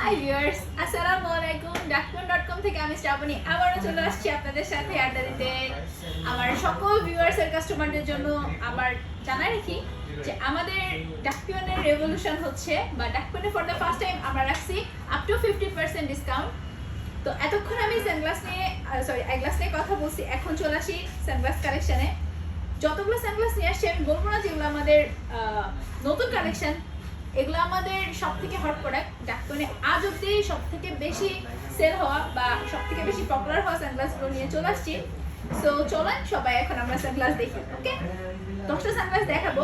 Hi viewers, আসসালামু আলাইকুম। ডাকপন.com থেকে আমি শ্রাবণী আবারও চলে আসছি আপনাদের সাথে আড্ডা দিতে। আমার সকল ভিউয়ার্সের কাস্টমারদের জন্য আবার জানাই রাখি যে আমাদের ডাকপিয়নের রেভলিউশন হচ্ছে, বা ডাকপিয়নে ফর দ্য ফার্স্ট টাইম আমরা রাখছি আপ টু 50% ডিসকাউন্ট। তো এতক্ষণ আমি সানগ্লাস নিয়ে আইগ্লাস নিয়ে কথা বলছি, এখন চলে আসি সানগ্লাস কালেকশনে। যতগুলো সানগ্লাস নিয়ে আসছি আমি বলবো না যেগুলো আমাদের নতুন কালেকশন, এগুলো আমাদের সব থেকে হট প্রোডাক্ট। ডাকপিয়নে আজ অব্দি সব থেকে বেশি সেল হওয়া বা সব থেকে বেশি পপুলার হওয়া সানগ্লাসগুলো নিয়ে চলে আসছি। সো চলেন সবাই এখন আমরা সানগ্লাস দেখি। ওকে, 10টা সানগ্লাস দেখাবো,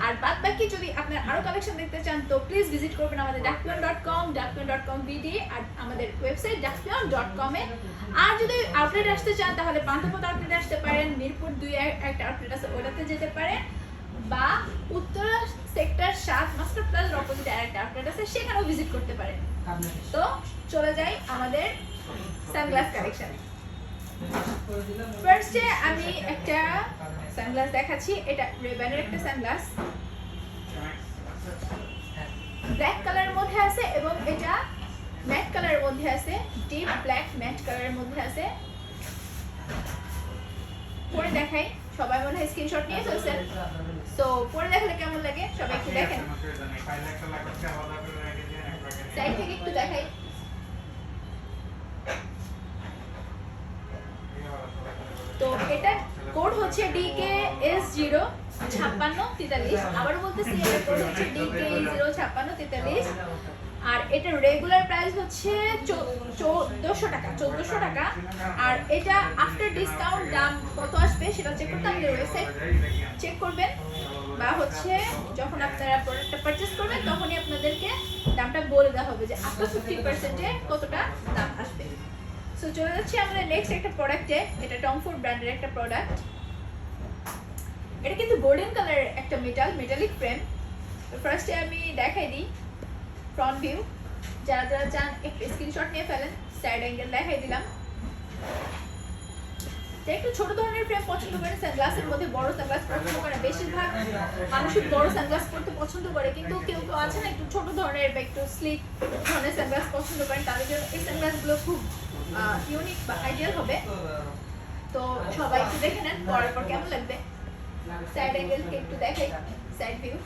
আর বাদ বাকি যদি আপনার আরো কালেকশন দেখতে চান তো প্লিজ ভিজিট করবেন আমাদের ডাকপিয়ন.com, ডাকপিয়ন.com বিডি, আর আমাদের ওয়েবসাইট ডাকপিয়ন.com এ। আর যদি আউটলেট আসতে চান তাহলে পান্থপথ আউটলেটে আসতে পারেন, মিরপুর 2 একটা আউটলেট আছে ওটাতে যেতে পারেন, বা উত্তরা সেক্টর 7 মাস্টার প্লাজার অপোজিটে আরেকটা আউটলেট আছে সেখানেও ভিজিট করতে পারেন। তো চলে যাই আমাদের সানগ্লাস কালেকশন। ফার্স্টে আমি একটা সানগ্লাস দেখাচ্ছি, এটা রেব্যানের একটা সানগ্লাস, ব্ল্যাক কালারের মধ্যে আছে এবং এটা ম্যাট কালারের মধ্যে আছে, ডিপ ব্ল্যাক ম্যাট কালারের মধ্যে আছে। পরে দেখাই, সবাই মনে হয় স্ক্রিনশট নিয়ে ফেলছেন, তো পরে দেখালে কেমন লাগে সবাই একটু দেখেন। সাইড থেকে একটু দেখাই। তো এটা কোড হচ্ছে DKS05643। আবার বলতেছি এটা কোড হচ্ছে DK05643, আর এটা রেগুলার প্রাইস হচ্ছে 1400 টাকা। আর এটা আফটার ডিসকাউন্ট দাম কত আসবে সেটা চেক করতে আমাদের ওয়েবসাইট চেক করবেন, বা হচ্ছে যখন আপনারা প্রোডাক্টটা পারচেজ করবেন তখনই আপনাদেরকে দামটা বলে দেওয়া হবে যে আফটার 50% এ কতটা দাম আসবে। সো চলে যাচ্ছি আমাদের নেক্সট একটা প্রোডাক্টে। এটা টম ফোর্ড ব্র্যান্ডের একটা প্রোডাক্ট। এটা কিন্তু গোল্ডেন কালারের একটা মেটালিক ফ্রেম। তো ফার্স্টে আমি দেখাই দিই ফ্রন্ট ভিউ, যারা যারা চান একটু স্ক্রিনশট নিয়ে ফেলেন। সাইড অ্যাঙ্গেল দেখাই দিলাম। একটু ছোট ধরনের ফ্রেম পছন্দ করেন, সানগ্লাসের মধ্যে বড় সানগ্লাস পছন্দ করেন, বেশিরভাগ মানুষই বড় সানগ্লাস পরতে পছন্দ করে, কিন্তু কেউ কেউ আছে না একটু ছোট ধরনের বা একটু স্লিক ধরনের সানগ্লাস পছন্দ করেন, তাদের জন্য এই সানগ্লাসগুলো খুব ইউনিক বা আইডিয়াল হবে। তো সবাই একটু দেখে নেন পরার পর কেমন লাগবে। সাইড অ্যাঙ্গেল থেকে একটু দেখাই, সাইড ভিউ।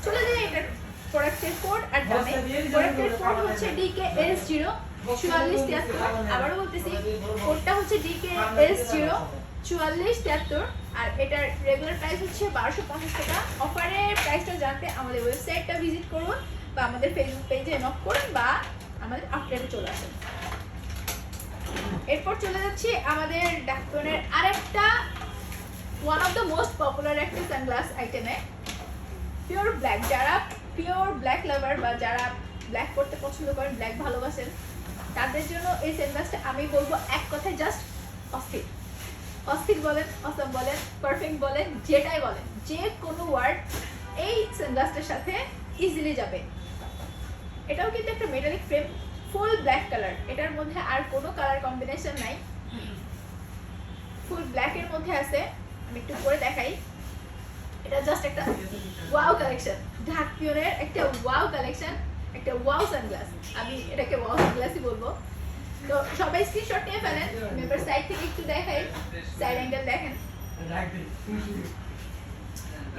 চলে যাই এটার প্রোডাক্টের কোড আর দামে। প্রোডাক্টের কোড হচ্ছে DKS04473। আবারও বলতেছি, কোডটা হচ্ছে DKS04473, আর এটার রেগুলার প্রাইস হচ্ছে 1250 টাকা। অফারের প্রাইসটা জানতে আমাদের ওয়েবসাইটটা ভিজিট করুন, বা আমাদের ফেসবুক পেজে নক করুন, বা আমাদের আউটলেটে চলে আসুন। এরপর চলে যাচ্ছি আমাদের ডাকপিয়নের আরেকটা one of the most popular একটা সানগ্লাস আইটেমে, পিওর ব্ল্যাক। যারা পিওর ব্ল্যাক লাভার বা যারা ব্ল্যাক পরতে পছন্দ করেন, ব্ল্যাক ভালোবাসেন, তাদের জন্য এই সানগ্লাসটা আমি বলবো এক কথায় জাস্ট অস্থির। অস্থির বলেন, অসম বলেন, পারফেক্ট বলেন, যেটাই বলেন, যে কোনো ওয়ার্ড এই সানগ্লাসটার সাথে ইজিলি যাবে। এটাও কিন্তু একটা metallic frame, full black colour, এটার মধ্যে আর কোনো কালার কম্বিনেশন নাই, ফুল ব্ল্যাকের মধ্যে আছে। আমি একটু পরে দেখাই। এটা জাস্ট একটা ওয়াও কালেকশন, ডাকপিয়নের একটা ওয়াও কালেকশন, একটা ওয়াও সানগ্লাস। আমি এটাকে ওয়াও সানগ্লাসই বলবো। তো সবাই স্ক্রিনশট নিয়ে ফেলেন। মেম্বার সাইড থেকে একটু দেখাই, সাইড অ্যাঙ্গেল দেখেন।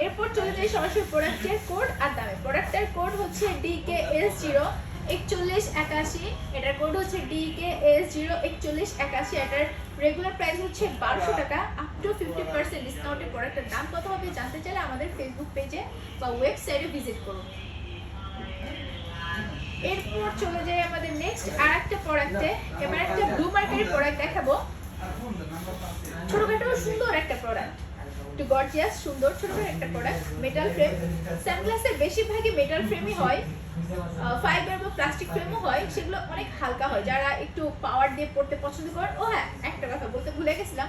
এরপর চলে যাই সরাসরি প্রোডাক্টের কোড আর দামে। প্রোডাক্টের কোড হচ্ছে DKS04181। এটার কোড হচ্ছে DKS04181। এটার রেগুলার প্রাইস হচ্ছে 1200 টাকা। আপ টু 50% ডিসকাউন্টে প্রোডাক্টের দাম কত হবে জানতে চাইলে আমাদের ফেসবুক পেজে বা ওয়েবসাইটে ভিজিট করুন। এরপর চলে যাই আমাদের নেক্সট আরেকটা প্রোডাক্টে। এবার একটা ব্লু মার্কেটের প্রোডাক্ট দেখাবো। ছোটখাটো সুন্দর একটা প্রোডাক্ট, একটু গর্জিয়াস সুন্দর ছোটখাটো একটা প্রোডাক্ট, মেটাল ফ্রেম। সানগ্লাসের বেশিরভাগই মেটাল ফ্রেমই হয়, ফাইবার বা প্লাস্টিক ফ্রেমও হয়, সেগুলো অনেক হালকা হয়। যারা একটু পাওয়ার দিয়ে পড়তে পছন্দ করেন, ও হ্যাঁ একটা কথা বলতে ভুলে গেছিলাম,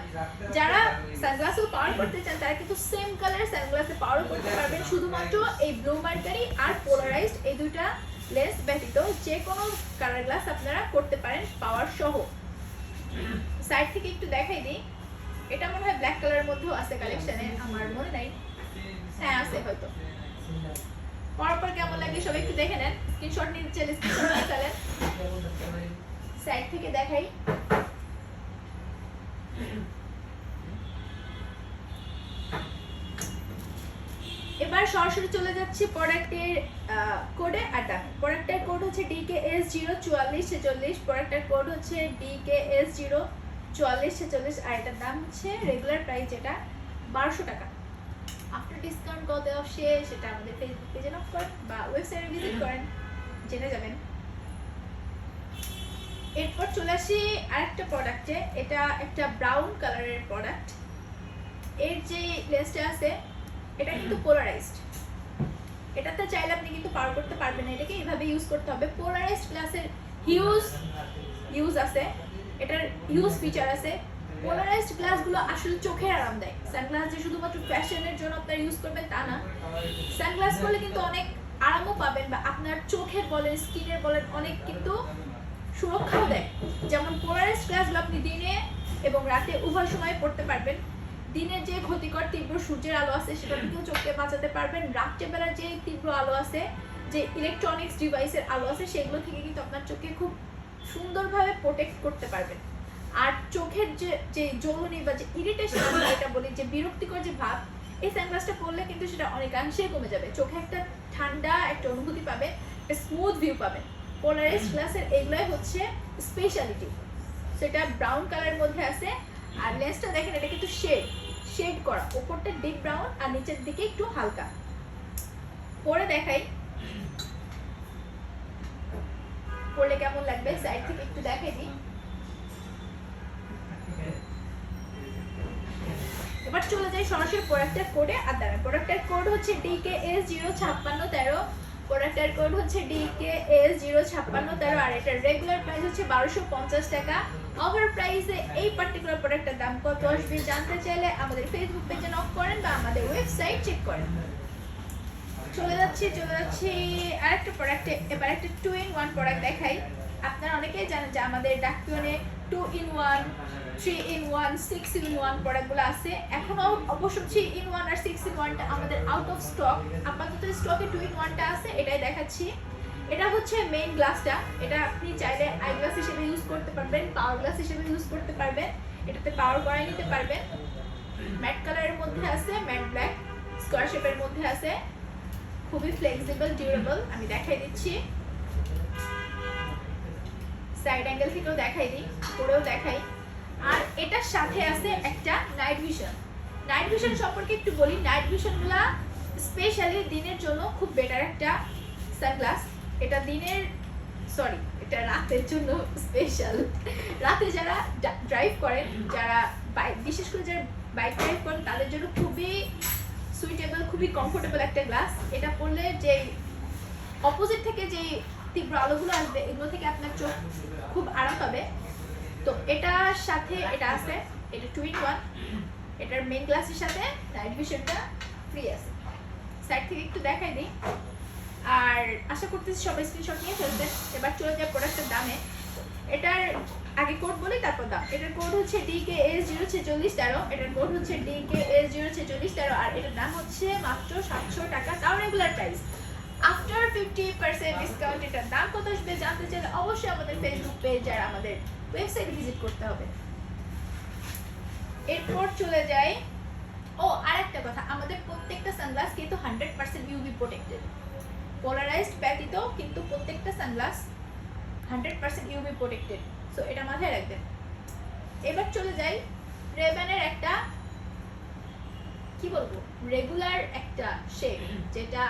যারা সানগ্লাসেও পাওয়ার করতে চান তারা কিন্তু সেম কালারের সানগ্লাসে পাওয়ার করতে পারবেন, শুধুমাত্র এই ব্লু মার্কারি আর পোলারাইজড এই দুইটা লেন্স ব্যতীত যে কোনো কালার গ্লাস আপনারা করতে পারেন পাওয়ার সহ। সাইড থেকে একটু দেখাই দিই। এটা মনে হয় ব্ল্যাক কালারের মধ্যেও আছে কালেকশনে, আমার মনে নাই, হ্যাঁ আছে হয়তো। পরার পর কেমন লাগে সবাই একটু দেখে নেন, স্ক্রিনশট নিতে চাইলে স্ক্রিনশট নিয়ে ফেলেন। সাইড থেকে দেখাই। এবার সরাসরি চলে যাচ্ছি প্রোডাক্টের কোডে আর দামে। প্রোডাক্টের কোড হচ্ছে DKS04446, প্রোডাক্টের কোড হচ্ছে DKS04446 আর এটার দাম হচ্ছে রেগুলার প্রাইস যেটা 1200 টাকা। আফটার ডিসকাউন্ট কত দেওয়া শেষ সেটা আমাদের ফেসবুক পেজে নক করেন বা ওয়েবসাইটে ভিজিট করেন, জেনে যাবেন। এরপর চলে আসি আরেকটা প্রোডাক্টে। এটা একটা ব্রাউন কালারের প্রোডাক্ট। এর যে লেসটা আছে এটা কিন্তু পোলারাইজড। এটাতে চাইলে আপনি কিন্তু পাওয়ার করতে পারবেন না, এটাকে এইভাবে ইউজ করতে হবে। পোলারাইজড গ্লাসের ইউজ আছে, এটার ইউজ ফিচার আছে। পোলারাইজড গ্লাসগুলো আসলে চোখের আরাম দেয়। সানগ্লাস যে শুধুমাত্র ফ্যাশনের জন্য আপনারা ইউজ করবেন তা না, সানগ্লাস পরলে কিন্তু অনেক আরামও পাবেন বা আপনার চোখের বলেন স্কিনের বলেন অনেক কিন্তু সুরক্ষাও দেয়। যেমন পোলারাইজড গ্লাসগুলো আপনি দিনে এবং রাতে উভয় সময় পড়তে পারবেন। দিনের যে ক্ষতিকর তীব্র সূর্যের আলো আছে সেটা থেকেও চোখকে বাঁচাতে পারবেন। রাত্রেবেলা যে তীব্র আলো আছে, যে ইলেকট্রনিক্স ডিভাইসের আলো আছে, সেগুলো থেকে কিন্তু আপনার চোখকে খুব সুন্দরভাবে প্রোটেক্ট করতে পারবেন। আর চোখের যে জ্বলনি বা যে ইরিটেশন আমরা এটা বলি, যে বিরক্তিকর যে ভাব, এই সানগ্লাসটা পরলে কিন্তু সেটা অনেকাংশেই কমে যাবে। চোখে একটা ঠান্ডা একটা অনুভূতি পাবেন, স্মুথ ভিউ পাবেন। পোলারাইজড গ্লাসের এগুলাই হচ্ছে স্পেশালিটি। সেটা ব্রাউন কালারের মধ্যে আছে। আর লেন্সটা দেখেন, এটা কিন্তু শেড করা, উপরটা ডিপ ব্রাউন আর নিচের দিকে একটু হালকা। পরে দেখাই পরলে কেমন লাগবে, সাইড থেকে একটু দেখাই দিই। এবার চলে যাই সরাসরি প্রোডাক্টের কোডে আর দামে। প্রোডাক্টের কোড হচ্ছে DKS05613, প্রোডাক্টের কোড হচ্ছে DKS05613 আর এটার রেগুলার প্রাইস হচ্ছে 1250 টাকা। অফার প্রাইসে এই পার্টিকুলার প্রোডাক্টের দাম কত আসবে জানতে চাইলে আমাদের ফেসবুক পেজে নক করেন বা আমাদের ওয়েবসাইট চেক করেন। চলে যাচ্ছি আরেকটা প্রোডাক্টে। এবার একটা 2-in-1 প্রোডাক্ট দেখাই। আপনারা অনেকেই জানেন যে আমাদের ডাকপিয়নে 2-in-1, 3-in-1, 6-in-1 প্রোডাক্টগুলো আছে। এখনো অবশ্য 3-in-1 আর 6-in-1টা আমাদের আউট অফ স্টক। আপাতত স্টকে 2-in-1টা আছে, এটাই দেখাচ্ছি। এটা হচ্ছে মেইন গ্লাসটা। এটা আপনি চাইলে আই গ্লাস হিসেবে ইউজ করতে পারবেন, পাওয়ার গ্লাস হিসেবে ইউজ করতে পারবেন। এটাতে পাওয়ার করাই নিতে পারবেন। ম্যাট কালারের মধ্যে আছে, ম্যাট ব্ল্যাক স্কোয়ার শেপের মধ্যে আছে, খুবই ফ্লেক্সিবল ডিউরেবল। আমি দেখাই দিচ্ছি, সাইড অ্যাঙ্গেল থেকেও দেখাই দিই, পরেও দেখাই। আর এটার সাথে আছে একটা নাইট ভিশন। নাইট ভিশন সম্পর্কে একটু বলি। নাইট ভিশনগুলো স্পেশালি দিনের জন্য খুব বেটার একটা সানগ্লাস। এটা এটা রাতের জন্য স্পেশাল। রাতে যারা ড্রাইভ করেন, যারা বিশেষ করে যারা বাইক ড্রাইভ করেন, তাদের জন্য খুবই সুইটেবল, খুবই কমফোর্টেবল একটা গ্লাস। এটা পরলে যে অপোজিট থেকে যে তীব্র আলোগুলো আসবে, এগুলো থেকে আপনার চোখ খুব আরাম পাবে। তো এটার সাথে এটা আছে, এটা 2-in-1। এটার মেইন গ্লাসের সাথে নাইট ভিশনটা ফ্রি আছে। সাইড থেকে একটু দেখাই দিই। আর আশা করতেছি সবাই স্ক্রিনশট নিয়ে ফেলবেন। এবার চলে যায় প্রোডাক্টের দামে। এটার আগে কোড বলি তারপর দাম। এটার কোড হচ্ছে DKS04613, এটার কোড হচ্ছে DKS04613 আর এটার দাম হচ্ছে মাত্র 700 টাকা, তাও রেগুলার প্রাইস। আফটার 50% ডিসকাউন্ট এটার দাম কত আসবে জানতে চাইলে অবশ্যই আমাদের ফেসবুক পেজ আর আমাদের ওয়েবসাইট ভিজিট করতে হবে। এরপর চলে যাই, আরেকটা কথা, আমাদের প্রত্যেকটা সানগ্লাস কিন্তু 100% UV প্রোটেক্টেড। পোলারাইজড ব্যতীত কিন্তু প্রত্যেকটা সানগ্লাস 100% UV প্রোটেক্টেড। সো এটা মাথায় রাখবেন। এবার চলে যাই রেব্যানের একটা কি বলবো রেগুলার একটা শেড, যেটা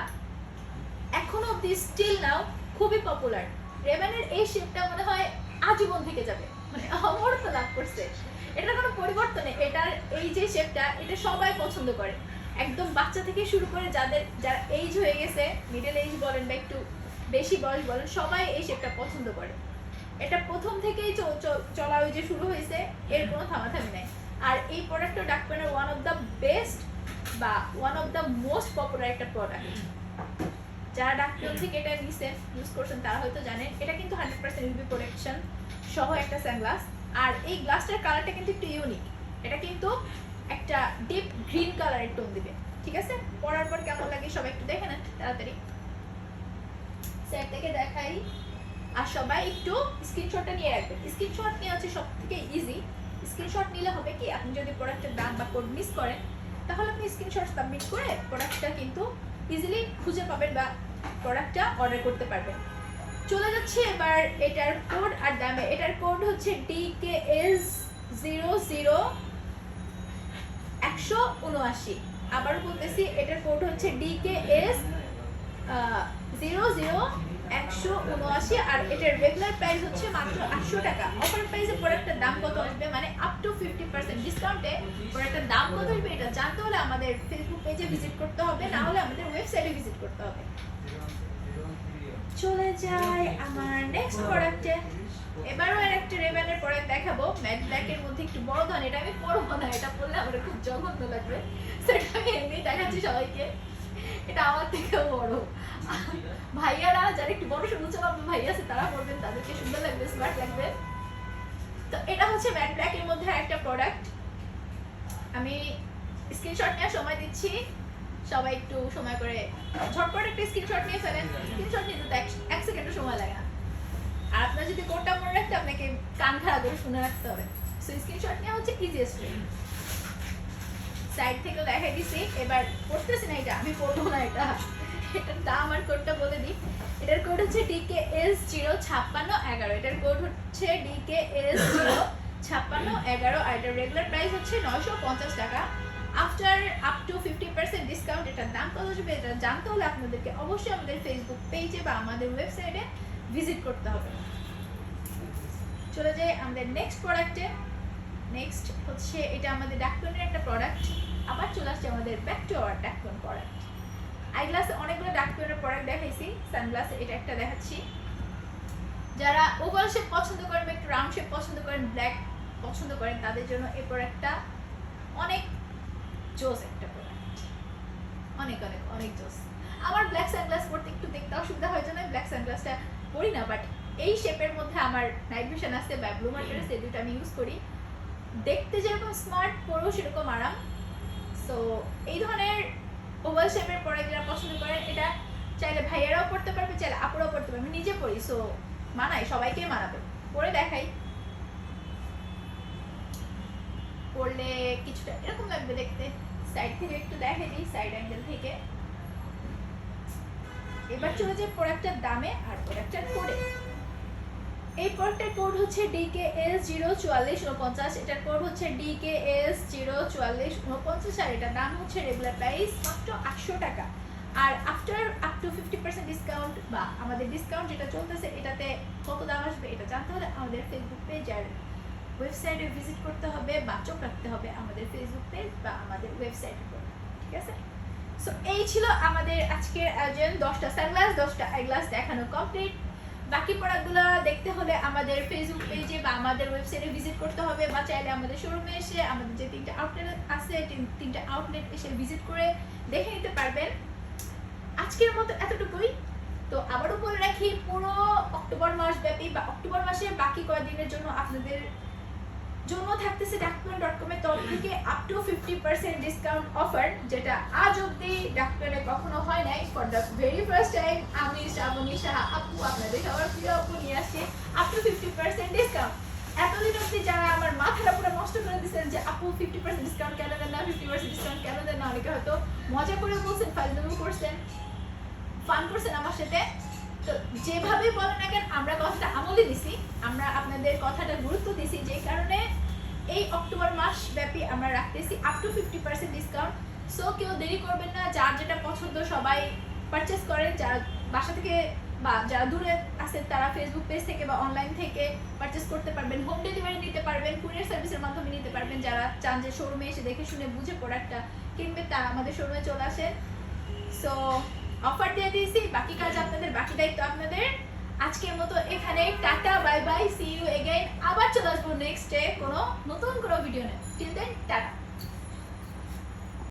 এখনো অব্দি স্টিল নাও খুবই পপুলার। রেব্যানের এই শেডটা মনে হয় আজীবন থেকে যাবে, মানে অমরত্ব লাভ করছে। এটা কোনো পরিবর্তন নেই। এটার এই যে শেপটা, এটা সবাই পছন্দ করে। একদম বাচ্চা থেকে শুরু করে যারা এইজ হয়ে গেছে, মিডল এইজ বলেন বা একটু বেশি বয়স বলেন, সবাই এই শেপটা পছন্দ করে। এটা প্রথম থেকেই চলা ওই যে শুরু হয়েছে, এর কোনো থামাথামি নাই। আর এই প্রোডাক্টটা ডাকপিয়নের ওয়ান অফ দ্য বেস্ট বা one of the most popular একটা প্রোডাক্ট। যারা ডাকপিয়ন থেকে এটা নিছেন, ইউজ করছেন, তারা হয়তো জানেন এটা কিন্তু 100% UV প্রোটেকশন সহ একটা সানগ্লাস। আর এই গ্লাসটার কালারটা কিন্তু একটু ইউনিক। এটা কিন্তু একটা ডিপ গ্রিন কালারের টোন দিবে, ঠিক আছে? পরার পর কেমন লাগে সবাই একটু দেখে নেন তাড়াতাড়ি। সাইড থেকে দেখাই। আর সবাই একটু স্ক্রিনশটটা নিয়ে রাখবেন। স্ক্রিনশট নিয়ে হচ্ছে সব থেকে ইজি। স্ক্রিনশট নিলে হবে কি, আপনি যদি প্রোডাক্টের দাম বা কোড মিস করেন তাহলে আপনি স্ক্রিনশট সাবমিট করে প্রোডাক্টটা কিন্তু ইজিলি খুঁজে পাবেন বা প্রোডাক্টটা অর্ডার করতে পারবেন। চলে যাচ্ছে এবার এটার কোড আর দামে। এটার কোড হচ্ছে DKS00 179। আবার বলতেছি, এটার কোড হচ্ছে DKS00 179 আর এটার রেগুলার প্রাইস হচ্ছে মাত্র 800 টাকা। অফার প্রাইসে প্রোডাক্টের দাম কত আসবে, মানে আপ টু 50% ডিসকাউন্টে প্রোডাক্টের দাম কত আসবে এটা জানতে হলে আমাদের ফেসবুক পেজে ভিজিট করতে হবে, না হলে আমাদের ওয়েবসাইটে ভিজিট করতে হবে। চলে যাই আমার নেক্সট প্রোডাক্টে। এবারও একটা রেবেনের প্রোডাক্ট দেখাবো, ম্যাট ব্ল্যাকের মধ্যে একটু বড় ধরনের। এটা আমি পরবো না, এটা পরলে আমার খুব জঘন্য লাগবে, সেটা আমি এমনি দেখাচ্ছি সবাইকে। এটা আমার থেকেও বড়। ভাইয়ারা যারা একটু বড় সরু ভাই আছে তারা পরবেন, তাদেরকে সুন্দর লাগবে, স্মার্ট লাগবে। তো এটা হচ্ছে ম্যাট ব্ল্যাকের মধ্যে একটা প্রোডাক্ট। আমি স্ক্রিনশট নেওয়ার সময় দিচ্ছি, সবাই একটু সময় করে ঝটপট একটা স্ক্রিনশট নিয়ে ফেলেন। স্ক্রিনশট নিতে তো 1 সেকেন্ডও সময় লাগে না। আর আপনার যদি কোডটা মনে রাখতে আপনাকে কান খাড়া করে শুনে রাখতে হবে। সো স্ক্রিনশট নেওয়া হচ্ছে ইজিয়েস্ট ওয়ে। সাইড থেকে দেখাই দিছি, এবার পড়তেছি না, এটা আমি পড়বো না। এটার দাম আর কোডটা বলে দিই। এটার কোড হচ্ছে DKS05611। এটার কোড হচ্ছে DKS05611 আর এটার রেগুলার প্রাইস হচ্ছে 950 টাকা। আফটার আপ টু 50% ডিসকাউন্ট এটার দাম কত আসবে এটা জানতে হলে আপনাদেরকে অবশ্যই আমাদের ফেসবুক পেজে বা আমাদের ওয়েবসাইটে ভিজিট করতে হবে। চলে যাই আমাদের নেক্সট প্রোডাক্টে। নেক্সট হচ্ছে এটা আমাদের ডাকটনের একটা প্রোডাক্ট। আবার চলে আসছে আমাদের ব্যাক টু আওয়ার ডাকটন প্রোডাক্ট। আইগ্লাসে অনেকগুলো ডাকটনের প্রোডাক্ট দেখাইছি, সানগ্লাসে এটা একটা দেখাচ্ছি। যারা ওভাল শেপ পছন্দ করেন, একটু রাউন্ড শেপ পছন্দ করেন, ব্ল্যাক পছন্দ করেন, তাদের জন্য এই প্রোডাক্টটা অনেক জোস একটা প্রোডাক্ট, অনেক অনেক অনেক জোস। আমার ব্ল্যাক সানগ্লাস পরতে একটু দেখতে অসুবিধা হয় জন্য ব্ল্যাক সানগ্লাসটা পরি না, বাট এই শেপের মধ্যে আমার নাইট ভিশন আছে বা ব্লু মার্টারেস, এই দুটো আমি ইউজ করি। দেখতে যেরকম স্মার্ট, পরেও সেরকম আরাম। সো এই ধরনের ওভাল শেপের প্রোডাক্ট যারা পছন্দ করেন, এটা চাইলে ভাইয়ারাও পড়তে পারবে, চাইলে আপুরাও পড়তে পারবে। আমি নিজে পড়ি, সো মানাই, সবাইকে মানাবে। পরে দেখাই, পড়লে কিছুটা এরকম লাগবে দেখতে। সাইড থেকে একটু দেখাই দিই, সাইড অ্যাঙ্গেল থেকে। এবার চলে যাই প্রোডাক্টের দামে আর প্রোডাক্টের কোডে। এই প্রোডাক্টের কোড হচ্ছে DKS04449। এটার কোড হচ্ছে DKS04449 আর এটার দাম হচ্ছে রেগুলার প্রাইস মাত্র 800 টাকা। আর আফটার আপ টু 50% ডিসকাউন্ট বা আমাদের ডিসকাউন্ট যেটা চলতেছে এটাতে কত দাম আসবে এটা জানতে হলে আমাদের ফেসবুক পেজ আর ওয়েবসাইটে ভিজিট করতে হবে বা চোখ রাখতে হবে আমাদের ফেসবুক পেজ বা আমাদের ওয়েবসাইটের উপর, ঠিক আছে? সো এই ছিল আমাদের আজকের আয়োজন। 10টা সানগ্লাস 10টা আইগ্লাস দেখানো কমপ্লিট। বাকি প্রোডাক্টগুলো দেখতে হলে আমাদের ফেসবুক পেজে বা আমাদের ওয়েবসাইটে ভিজিট করতে হবে, বা চাইলে আমাদের শোরুমে এসে আমাদের যে 3টা আউটলেট আছে 3টা আউটলেট এসে ভিজিট করে দেখে নিতে পারবেন। আজকের মতো এতটুকুই। তো আবারও বলে রাখি, পুরো অক্টোবর মাস ব্যাপী বা অক্টোবর মাসের বাকি কয়েকদিনের জন্য আপনাদের জন্য থাকতেছে ডাকটন.com এর তরফ থেকে আপ টু 50% ডিসকাউন্ট অফার, যেটা আজ অবধি ডাকটনে কখনো হয় নাই। For the very first time আমি শ্রাবণী সাহা আপু আপনাদের সবার প্রিয় আপু নিয়ে আসছে আপ টু 50% ডিসকাউন্ট। এতদিন অবধি যারা আমার মাথাটা পুরো নষ্ট করে দিচ্ছেন যে আপু 50% ডিসকাউন্ট কেন দেন না, 50% ডিসকাউন্ট কেন দেন না, অনেকে হয়তো মজা করে বলছেন, ফাজলামি করছেন, ফান করছেন আমার সাথে। তো যেভাবে বলেন না কেন, আমরা কথাটা আমলে দিছি, আমরা আপনাদের কথাটা গুরুত্ব দিছি, যে কারণে এই অক্টোবর মাস ব্যাপী আমরা রাখতেছি আপ টু 50% ডিসকাউন্ট। সো কেউ দেরি করবেন না, যার যেটা পছন্দ সবাই পারচেস করেন। যারা বাসা থেকে বা যারা দূরে আছে তারা ফেসবুক পেজ থেকে বা অনলাইন থেকে পারচেস করতে পারবেন, হোম ডেলিভারি নিতে পারবেন, কুরিয়ার সার্ভিসের মাধ্যমে নিতে পারবেন। যারা চান যে শোরুমে এসে দেখে শুনে বুঝে প্রোডাক্টটা কিনবে, তারা আমাদের শোরুমে চলে আসেন। সো অফার দিয়ে দিয়েছি, বাকি কাজ আপনাদের, বাকি দায়িত্ব আপনাদের। আজকের মতো এখানে tata, bye bye, see you again. আবার চলে আসবো নেক্সট ডে কোনো নতুন কোনো ভিডিও নিয়ে। Till then tata.